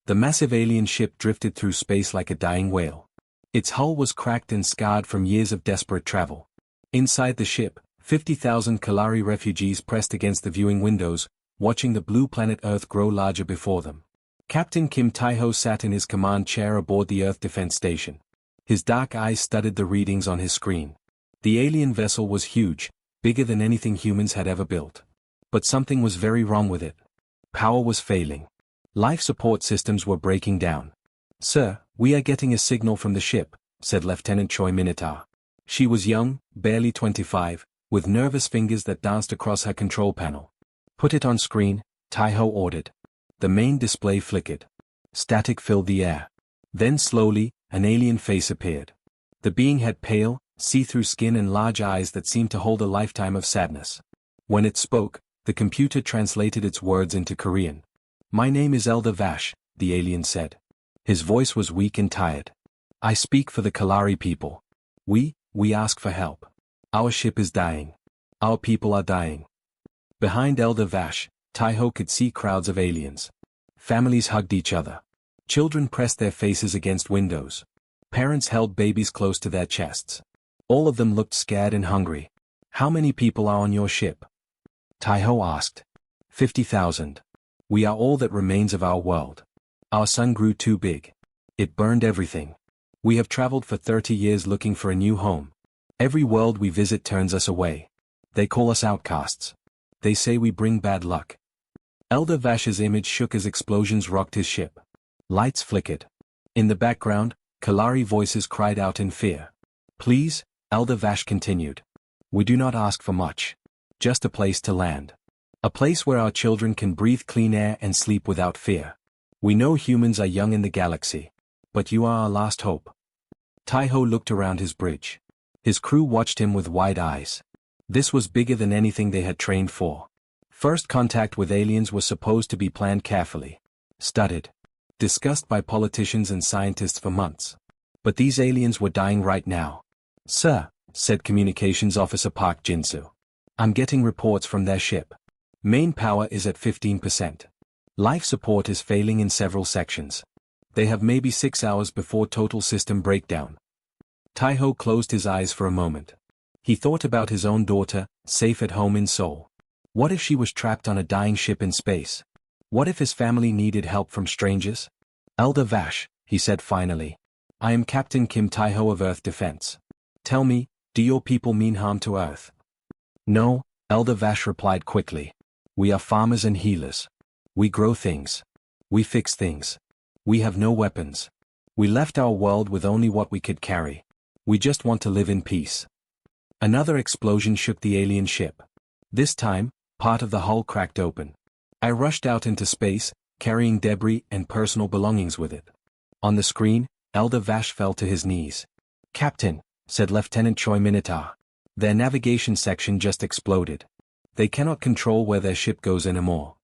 The massive alien ship drifted through space like a dying whale. Its hull was cracked and scarred from years of desperate travel. Inside the ship, 50,000 Kalari refugees pressed against the viewing windows, watching the blue planet Earth grow larger before them. Captain Kim Tae-ho sat in his command chair aboard the Earth Defense Station. His dark eyes studied the readings on his screen. The alien vessel was huge, bigger than anything humans had ever built. But something was very wrong with it. Power was failing. Life support systems were breaking down. "Sir, we are getting a signal from the ship," said Lieutenant Choi Minotaur. She was young, barely 25, with nervous fingers that danced across her control panel. "Put it on screen," Tae-ho ordered. The main display flickered. Static filled the air. Then slowly, an alien face appeared. The being had pale, see-through skin and large eyes that seemed to hold a lifetime of sadness. When it spoke, the computer translated its words into Korean. "My name is Elder Vash," the alien said. His voice was weak and tired. "I speak for the Kalari people. We ask for help. Our ship is dying. Our people are dying." Behind Elder Vash, Tae-ho could see crowds of aliens. Families hugged each other. Children pressed their faces against windows. Parents held babies close to their chests. All of them looked scared and hungry. "How many people are on your ship?" Tae-ho asked. 50,000. "We are all that remains of our world. Our sun grew too big. It burned everything. We have traveled for 30 years looking for a new home. Every world we visit turns us away. They call us outcasts. They say we bring bad luck." Elder Vash's image shook as explosions rocked his ship. Lights flickered. In the background, Kalari voices cried out in fear. "Please," Elder Vash continued. "We do not ask for much. Just a place to land. A place where our children can breathe clean air and sleep without fear. We know humans are young in the galaxy. But you are our last hope." Tae-ho looked around his bridge. His crew watched him with wide eyes. This was bigger than anything they had trained for. First contact with aliens was supposed to be planned carefully. Studied. Discussed by politicians and scientists for months. But these aliens were dying right now. "Sir," said Communications Officer Park Jinsu. "I'm getting reports from their ship. Main power is at 15%. Life support is failing in several sections. They have maybe 6 hours before total system breakdown." Tae-ho closed his eyes for a moment. He thought about his own daughter, safe at home in Seoul. What if she was trapped on a dying ship in space? What if his family needed help from strangers? "Elder Vash," he said finally. "I am Captain Kim Tae-ho of Earth Defense. Tell me, do your people mean harm to Earth?" "No," Elder Vash replied quickly. "We are farmers and healers. We grow things. We fix things. We have no weapons. We left our world with only what we could carry. We just want to live in peace." Another explosion shook the alien ship. This time, part of the hull cracked open. I rushed out into space, carrying debris and personal belongings with it. On the screen, Elder Vash fell to his knees. "Captain," said Lieutenant Choi Minotaur. "Their navigation section just exploded. They cannot control where their ship goes anymore."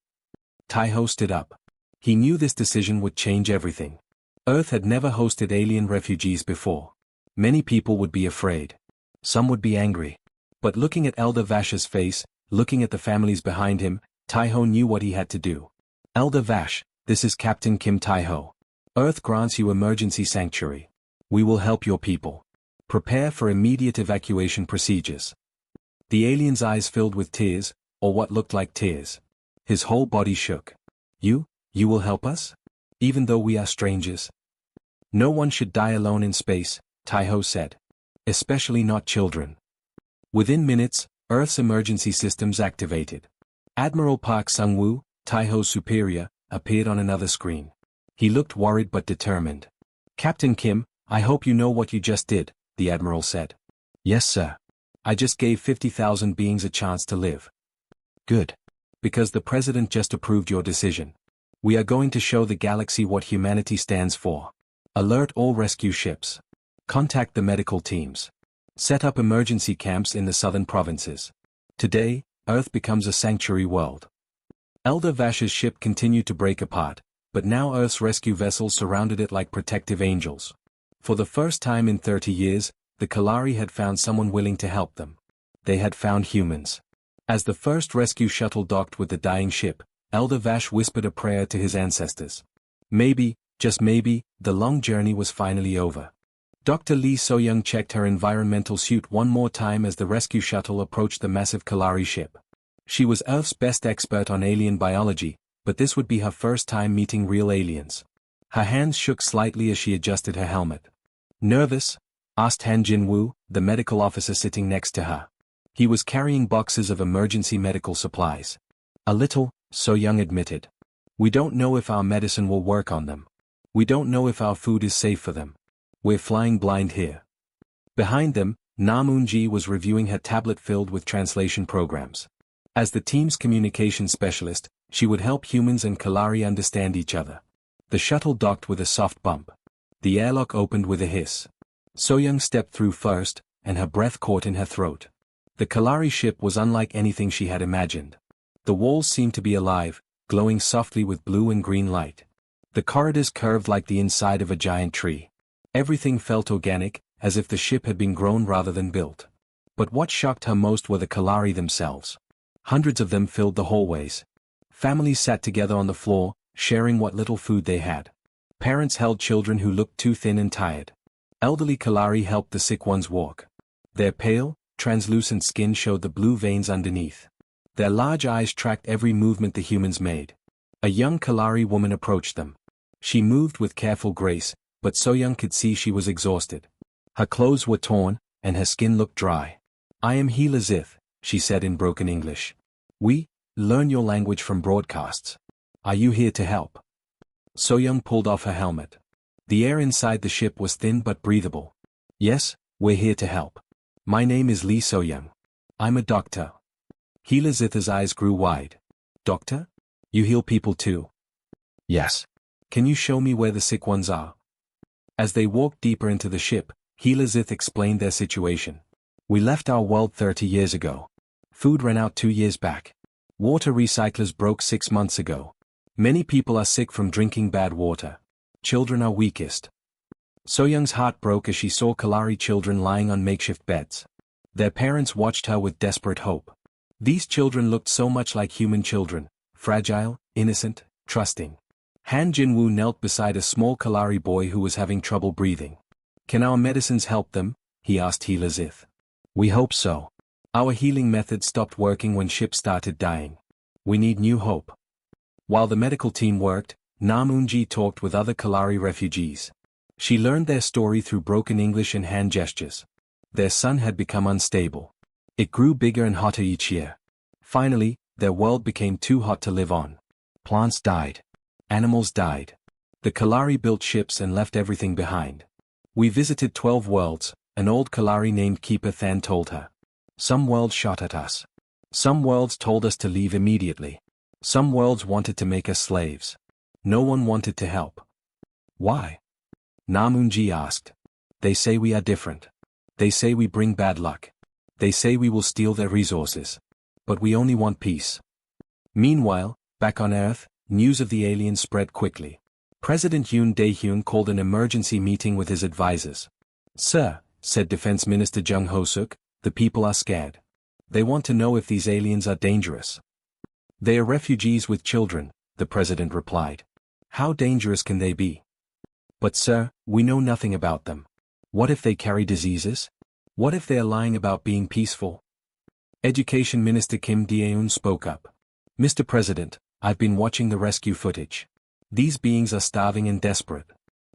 Tae-ho stood up. He knew this decision would change everything. Earth had never hosted alien refugees before. Many people would be afraid. Some would be angry. But looking at Elder Vash's face, looking at the families behind him, Tae-ho knew what he had to do. "Elder Vash, this is Captain Kim Tae-ho. Earth grants you emergency sanctuary. We will help your people. Prepare for immediate evacuation procedures." The alien's eyes filled with tears, or what looked like tears. His whole body shook. You will help us? Even though we are strangers?" "No one should die alone in space," Tae-ho said. "Especially not children." Within minutes, Earth's emergency systems activated. Admiral Park Sung-woo, Tae-ho's superior, appeared on another screen. He looked worried but determined. "Captain Kim, I hope you know what you just did," the admiral said. "Yes, sir. I just gave 50,000 beings a chance to live." "Good. Because the president just approved your decision. We are going to show the galaxy what humanity stands for. Alert all rescue ships. Contact the medical teams. Set up emergency camps in the southern provinces. Today, Earth becomes a sanctuary world." Elder Vash's ship continued to break apart, but now Earth's rescue vessels surrounded it like protective angels. For the first time in 30 years, the Kalari had found someone willing to help them. They had found humans. As the first rescue shuttle docked with the dying ship, Elder Vash whispered a prayer to his ancestors. Maybe, just maybe, the long journey was finally over. Dr. Lee So-young checked her environmental suit one more time as the rescue shuttle approached the massive Kalari ship. She was Earth's best expert on alien biology, but this would be her first time meeting real aliens. Her hands shook slightly as she adjusted her helmet. Nervous? Asked Han Jin-woo, the medical officer sitting next to her. He was carrying boxes of emergency medical supplies. A little, So-young admitted. We don't know if our medicine will work on them. We don't know if our food is safe for them. We're flying blind here. Behind them, Nam Eun-ji was reviewing her tablet filled with translation programs. As the team's communication specialist, she would help humans and Kalari understand each other. The shuttle docked with a soft bump. The airlock opened with a hiss. So-young stepped through first, and her breath caught in her throat. The Kalari ship was unlike anything she had imagined. The walls seemed to be alive, glowing softly with blue and green light. The corridors curved like the inside of a giant tree. Everything felt organic, as if the ship had been grown rather than built. But what shocked her most were the Kalari themselves. Hundreds of them filled the hallways. Families sat together on the floor, sharing what little food they had. Parents held children who looked too thin and tired. Elderly Kalari helped the sick ones walk. Their pale, translucent skin showed the blue veins underneath. Their large eyes tracked every movement the humans made. A young Kalari woman approached them. She moved with careful grace, but So-young could see she was exhausted. Her clothes were torn, and her skin looked dry. I am Hila Zith, she said in broken English. We learn your language from broadcasts. Are you here to help? So-young pulled off her helmet. The air inside the ship was thin but breathable. Yes, we're here to help. My name is Lee So-young. I'm a doctor. Hila Zith's eyes grew wide. Doctor? You heal people too? Yes. Can you show me where the sick ones are? As they walked deeper into the ship, Hila Zith explained their situation. We left our world 30 years ago. Food ran out 2 years back. Water recyclers broke 6 months ago. Many people are sick from drinking bad water. Children are weakest. So-young's heart broke as she saw Kalari children lying on makeshift beds. Their parents watched her with desperate hope. These children looked so much like human children, fragile, innocent, trusting. Han Jin-woo knelt beside a small Kalari boy who was having trouble breathing. Can our medicines help them? He asked Hila Zith. We hope so. Our healing method stopped working when ships started dying. We need new hope. While the medical team worked, Nam Eun-ji talked with other Kalari refugees. She learned their story through broken English and hand gestures. Their sun had become unstable. It grew bigger and hotter each year. Finally, their world became too hot to live on. Plants died. Animals died. The Kalari built ships and left everything behind. We visited 12 worlds, an old Kalari named Keeper Than told her. Some worlds shot at us. Some worlds told us to leave immediately. Some worlds wanted to make us slaves. No one wanted to help. Why? Nam Eun-ji asked. They say we are different. They say we bring bad luck. They say we will steal their resources. But we only want peace. Meanwhile, back on Earth, news of the aliens spread quickly. President Yoon Dae-hyun called an emergency meeting with his advisors. Sir, said Defense Minister Jung Ho-suk, the people are scared. They want to know if these aliens are dangerous. They are refugees with children, the president replied. How dangerous can they be? But sir, we know nothing about them. What if they carry diseases? What if they are lying about being peaceful? Education Minister Kim Dae-eun spoke up. Mr. President, I've been watching the rescue footage. These beings are starving and desperate.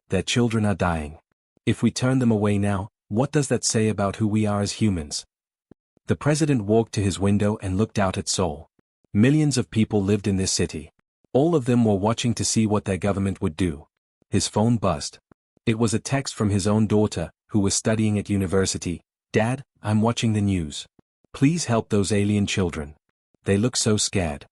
Their children are dying. If we turn them away now, what does that say about who we are as humans? The president walked to his window and looked out at Seoul. Millions of people lived in this city. All of them were watching to see what their government would do. His phone buzzed. It was a text from his own daughter, who was studying at university. Dad, I'm watching the news. Please help those alien children. They look so scared.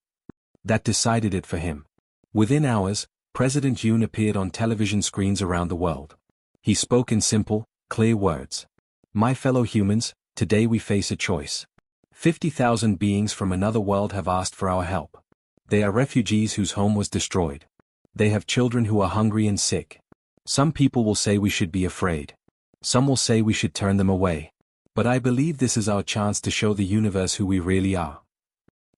That decided it for him. Within hours, President Yoon appeared on television screens around the world. He spoke in simple, clear words. My fellow humans, today we face a choice. 50,000 beings from another world have asked for our help. They are refugees whose home was destroyed. They have children who are hungry and sick. Some people will say we should be afraid. Some will say we should turn them away. But I believe this is our chance to show the universe who we really are.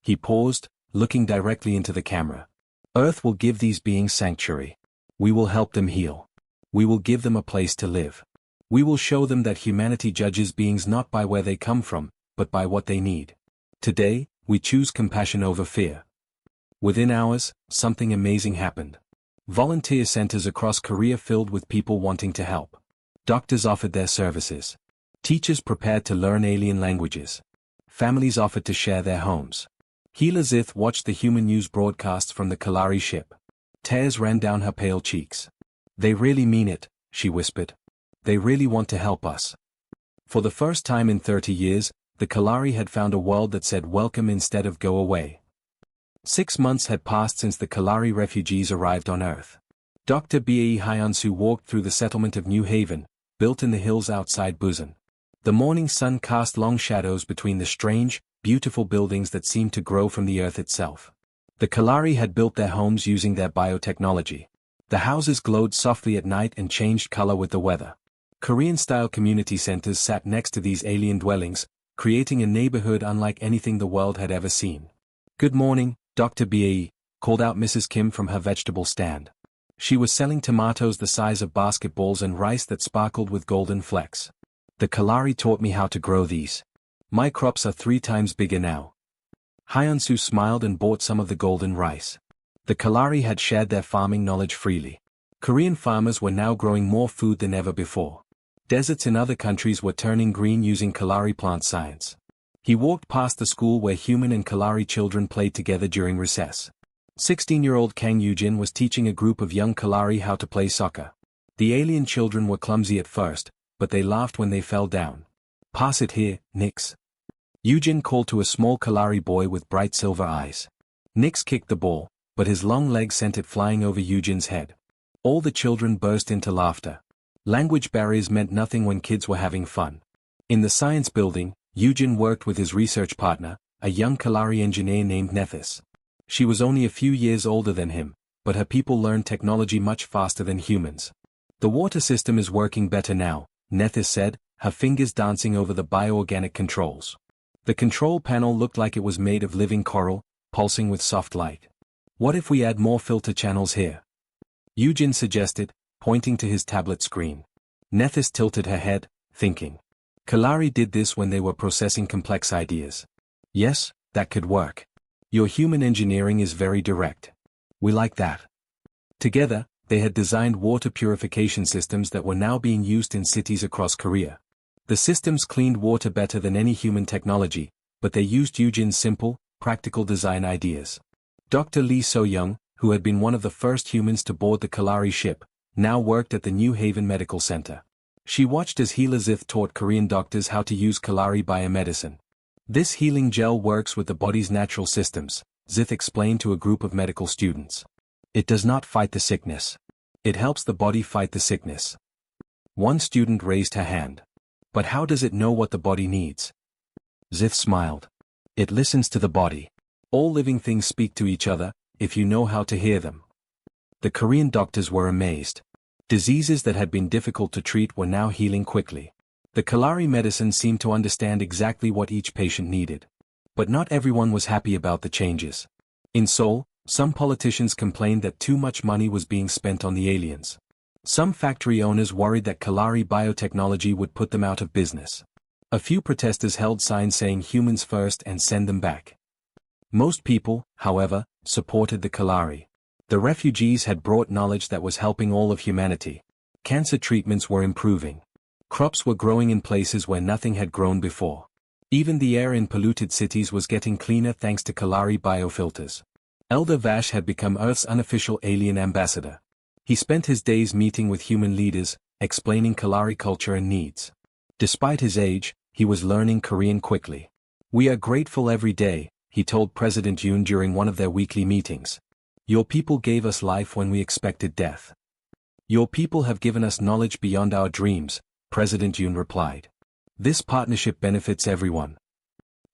He paused, looking directly into the camera. Earth will give these beings sanctuary. We will help them heal. We will give them a place to live. We will show them that humanity judges beings not by where they come from, but by what they need. Today, we choose compassion over fear. Within hours, something amazing happened. Volunteer centers across Korea filled with people wanting to help. Doctors offered their services. Teachers prepared to learn alien languages. Families offered to share their homes. Healer Zith watched the human news broadcasts from the Kalari ship. Tears ran down her pale cheeks. They really mean it, she whispered. They really want to help us. For the first time in 30 years, the Kalari had found a world that said welcome instead of go away. 6 months had passed since the Kalari refugees arrived on Earth. Dr. Bae Hyunsu walked through the settlement of New Haven, built in the hills outside Busan. The morning sun cast long shadows between the strange, beautiful buildings that seemed to grow from the earth itself. The Kalari had built their homes using their biotechnology. The houses glowed softly at night and changed color with the weather. Korean-style community centers sat next to these alien dwellings, creating a neighborhood unlike anything the world had ever seen. "Good morning, Dr. Bae," called out Mrs. Kim from her vegetable stand. She was selling tomatoes the size of basketballs and rice that sparkled with golden flecks. "The Kalari taught me how to grow these. My crops are 3 times bigger now." Hyunsu smiled and bought some of the golden rice. The Kalari had shared their farming knowledge freely. Korean farmers were now growing more food than ever before. Deserts in other countries were turning green using Kalari plant science. He walked past the school where human and Kalari children played together during recess. 16-year-old Kang Yujin was teaching a group of young Kalari how to play soccer. The alien children were clumsy at first, but they laughed when they fell down. "Pass it here, Nix." Yujin called to a small Kalari boy with bright silver eyes. Nix kicked the ball, but his long legs sent it flying over Yujin's head. All the children burst into laughter. Language barriers meant nothing when kids were having fun. In the science building, Yujin worked with his research partner, a young Kalari engineer named Nethys. She was only a few years older than him, but her people learned technology much faster than humans. "The water system is working better now," Nethys said, her fingers dancing over the bioorganic controls. The control panel looked like it was made of living coral, pulsing with soft light. "What if we add more filter channels here?" Yujin suggested, pointing to his tablet screen. Nethys tilted her head, thinking. Kalari did this when they were processing complex ideas. "Yes, that could work. Your human engineering is very direct. We like that." Together, they had designed water purification systems that were now being used in cities across Korea. The systems cleaned water better than any human technology, but they used Yujin's simple, practical design ideas. Dr. Lee So-young, who had been one of the first humans to board the Kalari ship, now worked at the New Haven Medical Center. She watched as Healer Zith taught Korean doctors how to use Kalari biomedicine. "This healing gel works with the body's natural systems," Zith explained to a group of medical students. "It does not fight the sickness. It helps the body fight the sickness." One student raised her hand. "But how does it know what the body needs?" Zith smiled. "It listens to the body. All living things speak to each other, if you know how to hear them." The Korean doctors were amazed. Diseases that had been difficult to treat were now healing quickly. The Kalari medicine seemed to understand exactly what each patient needed. But not everyone was happy about the changes. In Seoul, some politicians complained that too much money was being spent on the aliens. Some factory owners worried that Kalari biotechnology would put them out of business. A few protesters held signs saying humans first and send them back. Most people, however, supported the Kalari. The refugees had brought knowledge that was helping all of humanity. Cancer treatments were improving. Crops were growing in places where nothing had grown before. Even the air in polluted cities was getting cleaner thanks to Kalari biofilters. Elder Vash had become Earth's unofficial alien ambassador. He spent his days meeting with human leaders, explaining Kalari culture and needs. Despite his age, he was learning Korean quickly. "We are grateful every day," he told President Yoon during one of their weekly meetings. "Your people gave us life when we expected death. Your people have given us knowledge beyond our dreams," President Yoon replied. "This partnership benefits everyone."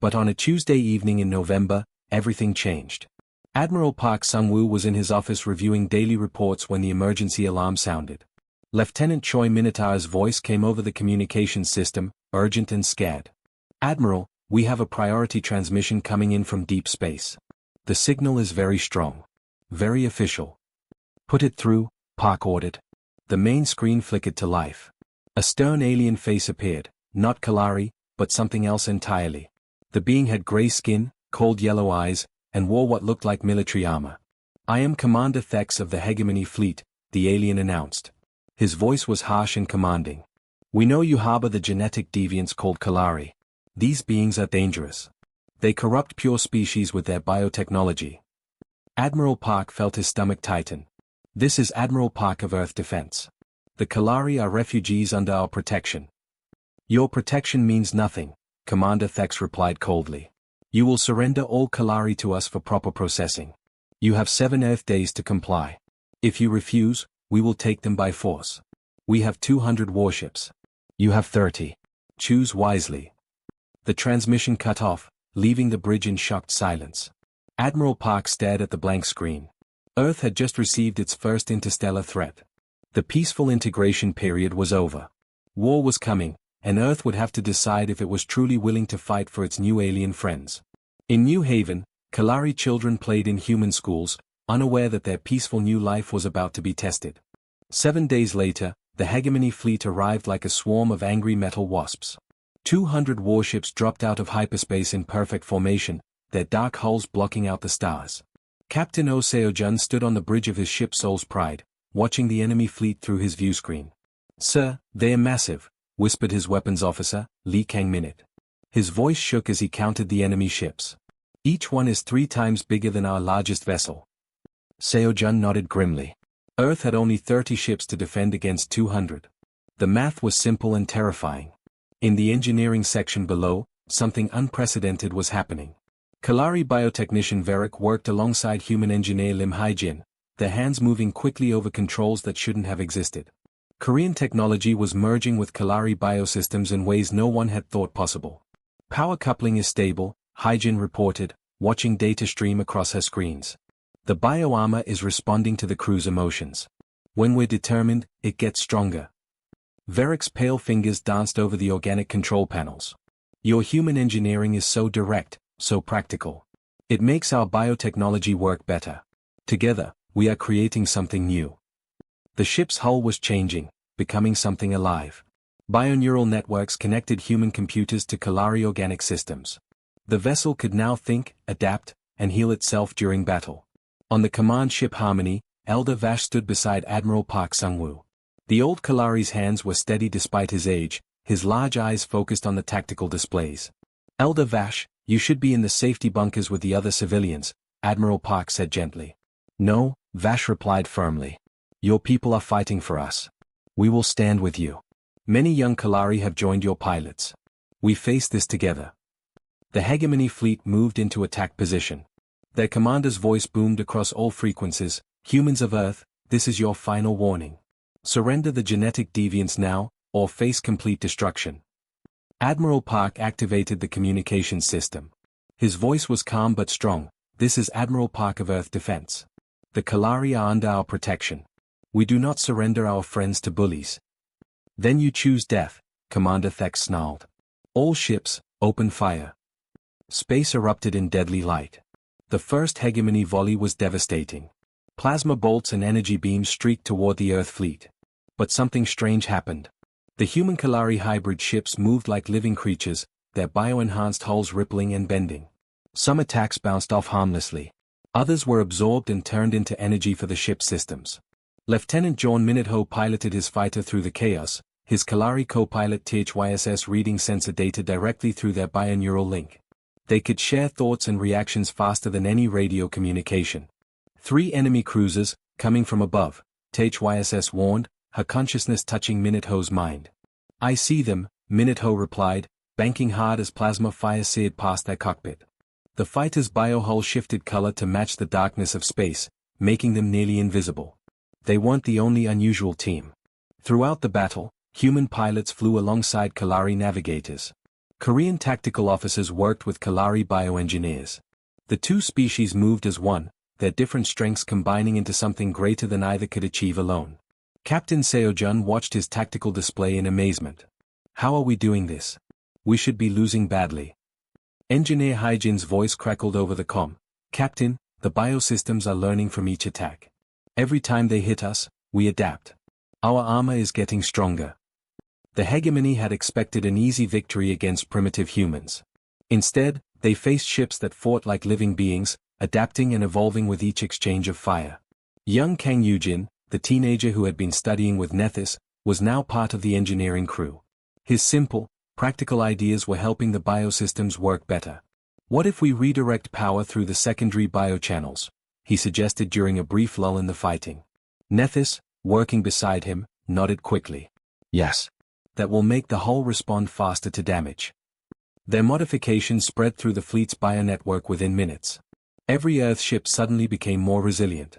But on a Tuesday evening in November, everything changed. Admiral Park Sung-woo was in his office reviewing daily reports when the emergency alarm sounded. Lieutenant Choi Minata's voice came over the communications system, urgent and scared. "Admiral, we have a priority transmission coming in from deep space. The signal is very strong. Very official." "Put it through," Park ordered. The main screen flickered to life. A stern alien face appeared, not Kalari, but something else entirely. The being had gray skin, cold yellow eyes, and wore what looked like military armor. "I am Commander Thex of the Hegemony Fleet," the alien announced. His voice was harsh and commanding. "We know you harbor the genetic deviants called Kalari. These beings are dangerous. They corrupt pure species with their biotechnology." Admiral Park felt his stomach tighten. "This is Admiral Park of Earth Defense. The Kalari are refugees under our protection." "Your protection means nothing," Commander Thex replied coldly. "You will surrender all Kalari to us for proper processing. You have 7 Earth days to comply. If you refuse, we will take them by force. We have 200 warships. You have 30. Choose wisely." The transmission cut off, leaving the bridge in shocked silence. Admiral Park stared at the blank screen. Earth had just received its first interstellar threat. The peaceful integration period was over. War was coming, and Earth would have to decide if it was truly willing to fight for its new alien friends. In New Haven, Kalari children played in human schools, unaware that their peaceful new life was about to be tested. 7 days later, the Hegemony fleet arrived like a swarm of angry metal wasps. 200 warships dropped out of hyperspace in perfect formation, their dark hulls blocking out the stars. Captain Oh Seo-jun stood on the bridge of his ship Soul's Pride, watching the enemy fleet through his viewscreen. "Sir, they are massive," whispered his weapons officer, Lee Kang-minute. His voice shook as he counted the enemy ships. "Each one is 3 times bigger than our largest vessel." Seo-jun nodded grimly. Earth had only 30 ships to defend against 200. The math was simple and terrifying. In the engineering section below, something unprecedented was happening. Kalari biotechnician Varric worked alongside human engineer Lim Haijin, their hands moving quickly over controls that shouldn't have existed. Korean technology was merging with Kalari biosystems in ways no one had thought possible. "Power coupling is stable," Haijin reported, watching data stream across her screens. "The bioarmor is responding to the crew's emotions. When we're determined, it gets stronger." Varric's pale fingers danced over the organic control panels. "Your human engineering is so direct, so practical. It makes our biotechnology work better. Together, we are creating something new." The ship's hull was changing, becoming something alive. Bioneural networks connected human computers to Kalari organic systems. The vessel could now think, adapt, and heal itself during battle. On the command ship Harmony, Elder Vash stood beside Admiral Park Sung-woo. The old Kalari's hands were steady despite his age, his large eyes focused on the tactical displays. "Elder Vash, you should be in the safety bunkers with the other civilians," Admiral Park said gently. "No," Vash replied firmly. "Your people are fighting for us. We will stand with you. Many young Kalari have joined your pilots. We face this together." The Hegemony fleet moved into attack position. Their commander's voice boomed across all frequencies. "Humans of Earth, this is your final warning. Surrender the genetic deviants now, or face complete destruction." Admiral Park activated the communications system. His voice was calm but strong. "This is Admiral Park of Earth Defense. The Kalari are under our protection. We do not surrender our friends to bullies." "Then you choose death," Commander Thex snarled. "All ships, open fire." Space erupted in deadly light. The first Hegemony volley was devastating. Plasma bolts and energy beams streaked toward the Earth fleet. But something strange happened. The human Kalari hybrid ships moved like living creatures, their bio-enhanced hulls rippling and bending. Some attacks bounced off harmlessly. Others were absorbed and turned into energy for the ship's systems. Lieutenant John Minute-ho piloted his fighter through the chaos, his Kalari co-pilot THYSS reading sensor data directly through their bioneural link. They could share thoughts and reactions faster than any radio communication. 3 enemy cruisers, coming from above, THYSS warned, her consciousness touching Minute-ho's mind. "I see them," Minute-ho replied, banking hard as plasma fire seared past their cockpit. The fighter's biohull shifted color to match the darkness of space, making them nearly invisible. They weren't the only unusual team. Throughout the battle, human pilots flew alongside Kalari navigators. Korean tactical officers worked with Kalari bioengineers. The two species moved as one, their different strengths combining into something greater than either could achieve alone. Captain Seo-jun watched his tactical display in amazement. "How are we doing this? We should be losing badly." Engineer Haijin's voice crackled over the comm. "Captain, the biosystems are learning from each attack. Every time they hit us, we adapt. Our armor is getting stronger. The hegemony had expected an easy victory against primitive humans. Instead, they faced ships that fought like living beings, adapting and evolving with each exchange of fire. Young Kang Yujin, the teenager who had been studying with Nethys, was now part of the engineering crew. His simple, practical ideas were helping the biosystems work better. What if we redirect power through the secondary biochannels? He suggested during a brief lull in the fighting. Nethys, working beside him, nodded quickly. Yes. That will make the hull respond faster to damage. Their modifications spread through the fleet's bionetwork within minutes. Every Earth ship suddenly became more resilient.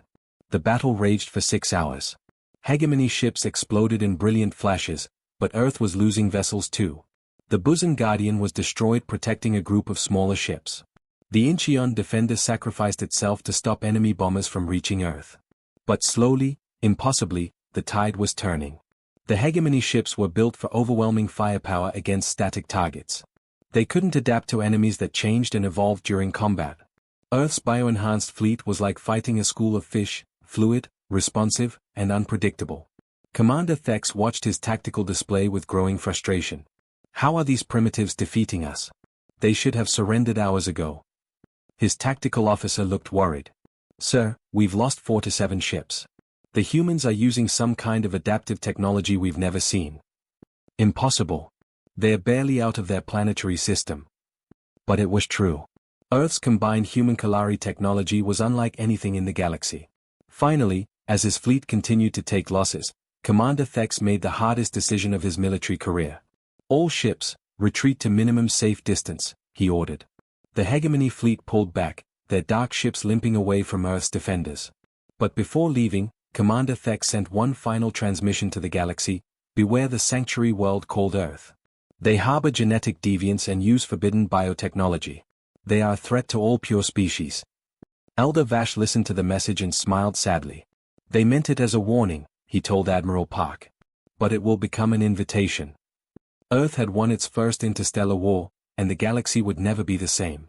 The battle raged for 6 hours. Hegemony ships exploded in brilliant flashes, but Earth was losing vessels too. The Busan Guardian was destroyed protecting a group of smaller ships. The Incheon Defender sacrificed itself to stop enemy bombers from reaching Earth. But slowly, impossibly, the tide was turning. The hegemony ships were built for overwhelming firepower against static targets. They couldn't adapt to enemies that changed and evolved during combat. Earth's bioenhanced fleet was like fighting a school of fish, fluid, responsive, and unpredictable. Commander Thex watched his tactical display with growing frustration. How are these primitives defeating us? They should have surrendered hours ago. His tactical officer looked worried. Sir, we've lost 4 to 7 ships. The humans are using some kind of adaptive technology we've never seen. Impossible. They're barely out of their planetary system. But it was true. Earth's combined human-Kalari technology was unlike anything in the galaxy. Finally, as his fleet continued to take losses, Commander Thex made the hardest decision of his military career. All ships, retreat to minimum safe distance, he ordered. The hegemony fleet pulled back, their dark ships limping away from Earth's defenders. But before leaving, Commander Thex sent one final transmission to the galaxy: beware the sanctuary world called Earth. They harbor genetic deviants and use forbidden biotechnology. They are a threat to all pure species. Elder Vash listened to the message and smiled sadly. They meant it as a warning, he told Admiral Park. But it will become an invitation. Earth had won its first interstellar war, and the galaxy would never be the same.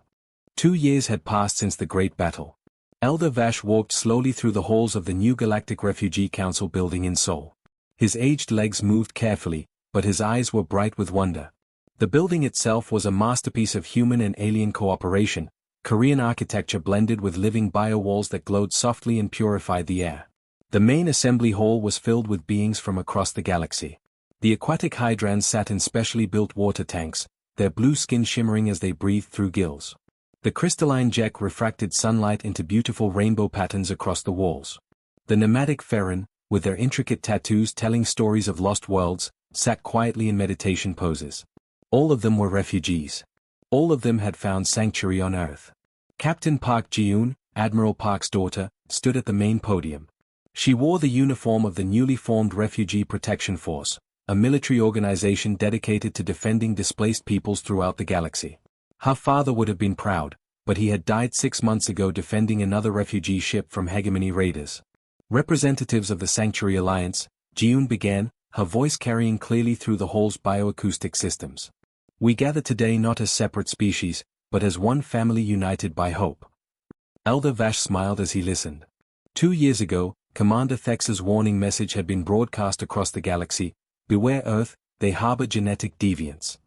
2 years had passed since the Great Battle. Elder Vash walked slowly through the halls of the new Galactic Refugee Council building in Seoul. His aged legs moved carefully, but his eyes were bright with wonder. The building itself was a masterpiece of human and alien cooperation, Korean architecture blended with living bio-walls that glowed softly and purified the air. The main assembly hall was filled with beings from across the galaxy. The aquatic hydrants sat in specially built water tanks, their blue skin shimmering as they breathed through gills. The crystalline Jek refracted sunlight into beautiful rainbow patterns across the walls. The nomadic Ferren, with their intricate tattoos telling stories of lost worlds, sat quietly in meditation poses. All of them were refugees. All of them had found sanctuary on Earth. Captain Park Ji-eun, Admiral Park's daughter, stood at the main podium. She wore the uniform of the newly formed Refugee Protection Force, a military organization dedicated to defending displaced peoples throughout the galaxy. Her father would have been proud, but he had died 6 months ago defending another refugee ship from hegemony raiders. Representatives of the Sanctuary Alliance, Ji-eun began, her voice carrying clearly through the hall's bioacoustic systems. We gather today not as separate species, but as one family united by hope. Elder Vash smiled as he listened. 2 years ago, Commander Thex's warning message had been broadcast across the galaxy: beware Earth, they harbor genetic deviants.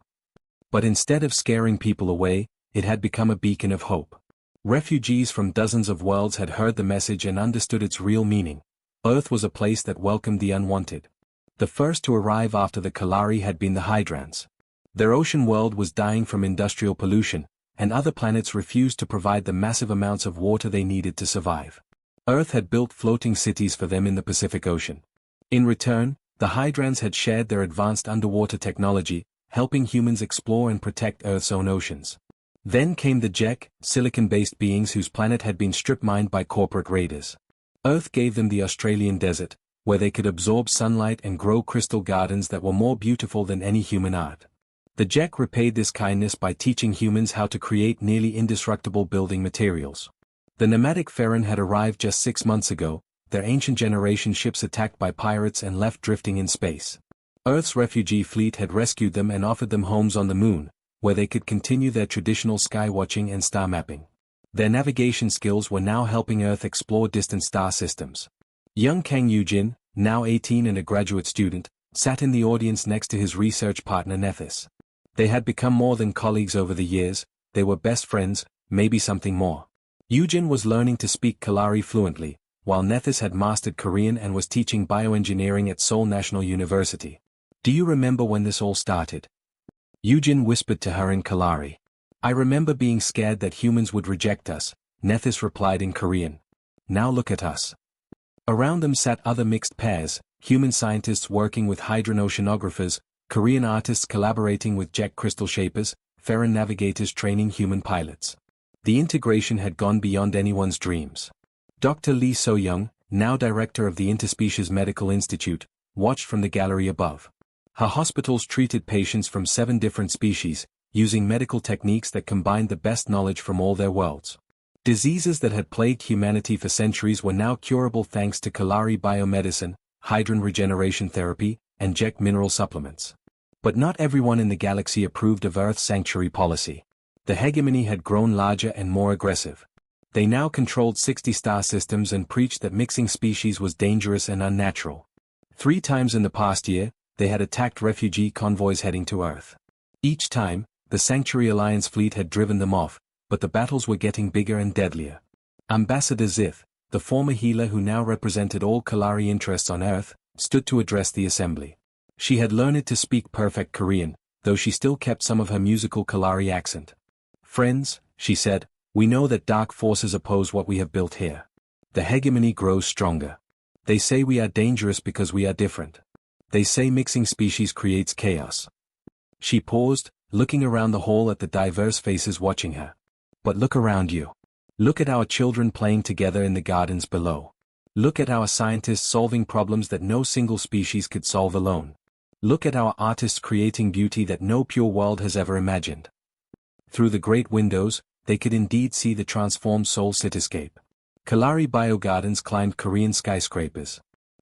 But instead of scaring people away, it had become a beacon of hope. Refugees from dozens of worlds had heard the message and understood its real meaning. Earth was a place that welcomed the unwanted. The first to arrive after the Kalari had been the Hydrants. Their ocean world was dying from industrial pollution, and other planets refused to provide the massive amounts of water they needed to survive. Earth had built floating cities for them in the Pacific Ocean. In return, the Hydrants had shared their advanced underwater technology, helping humans explore and protect Earth's own oceans. Then came the Jek, silicon-based beings whose planet had been strip-mined by corporate raiders. Earth gave them the Australian desert, where they could absorb sunlight and grow crystal gardens that were more beautiful than any human art. The Jek repaid this kindness by teaching humans how to create nearly indestructible building materials. The nomadic Ferren had arrived just 6 months ago, their ancient generation ships attacked by pirates and left drifting in space. Earth's refugee fleet had rescued them and offered them homes on the moon, where they could continue their traditional sky-watching and star mapping. Their navigation skills were now helping Earth explore distant star systems. Young Kang Yujin, now 18 and a graduate student, sat in the audience next to his research partner Nethys. They had become more than colleagues over the years, they were best friends, maybe something more. Eugen was learning to speak Kalari fluently, while Nethys had mastered Korean and was teaching bioengineering at Seoul National University. Do you remember when this all started? Eugen whispered to her in Kalari. I remember being scared that humans would reject us, Nethys replied in Korean. Now look at us. Around them sat other mixed pairs, human scientists working with hydron oceanographers, Korean artists collaborating with Jack crystal shapers, Ferran navigators training human pilots. The integration had gone beyond anyone's dreams. Dr. Lee So-young, now director of the Interspecies Medical Institute, watched from the gallery above. Her hospitals treated patients from 7 different species, using medical techniques that combined the best knowledge from all their worlds. Diseases that had plagued humanity for centuries were now curable thanks to Kalari biomedicine, hydron regeneration therapy, and Jack mineral supplements. But not everyone in the galaxy approved of Earth's sanctuary policy. The hegemony had grown larger and more aggressive. They now controlled 60 star systems and preached that mixing species was dangerous and unnatural. 3 times in the past year, they had attacked refugee convoys heading to Earth. Each time, the Sanctuary Alliance fleet had driven them off, but the battles were getting bigger and deadlier. Ambassador Zith, the former healer who now represented all Kalari interests on Earth, stood to address the assembly. She had learned to speak perfect Korean, though she still kept some of her musical Kalari accent. Friends, she said, we know that dark forces oppose what we have built here. The hegemony grows stronger. They say we are dangerous because we are different. They say mixing species creates chaos. She paused, looking around the hall at the diverse faces watching her. But look around you. Look at our children playing together in the gardens below. Look at our scientists solving problems that no single species could solve alone. Look at our artists creating beauty that no pure world has ever imagined. Through the great windows, they could indeed see the transformed Seoul cityscape. Kalari biogardens climbed Korean skyscrapers.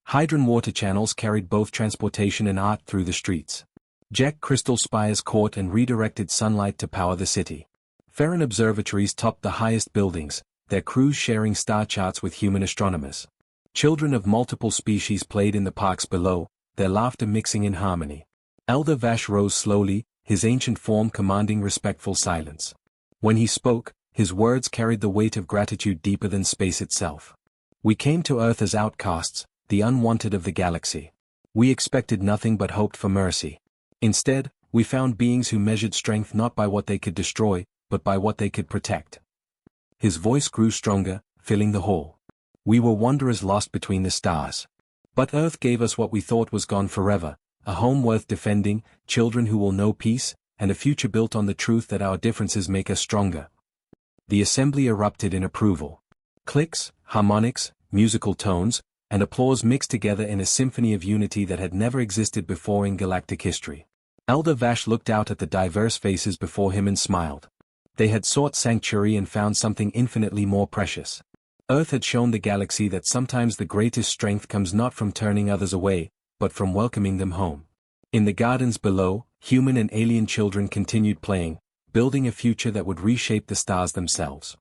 Hydron water channels carried both transportation and art through the streets. Jack crystal spires caught and redirected sunlight to power the city. Ferran observatories topped the highest buildings, their crews sharing star charts with human astronomers. Children of multiple species played in the parks below, their laughter mixing in harmony. Elder Vash rose slowly, his ancient form commanding respectful silence. When he spoke, his words carried the weight of gratitude deeper than space itself. We came to Earth as outcasts, the unwanted of the galaxy. We expected nothing but hoped for mercy. Instead, we found beings who measured strength not by what they could destroy, but by what they could protect. His voice grew stronger, filling the hall. We were wanderers lost between the stars. But Earth gave us what we thought was gone forever, a home worth defending, children who will know peace, and a future built on the truth that our differences make us stronger. The assembly erupted in approval. Clicks, harmonics, musical tones, and applause mixed together in a symphony of unity that had never existed before in galactic history. Elder Vash looked out at the diverse faces before him and smiled. They had sought sanctuary and found something infinitely more precious. Earth had shown the galaxy that sometimes the greatest strength comes not from turning others away, but from welcoming them home. In the gardens below, human and alien children continued playing, building a future that would reshape the stars themselves.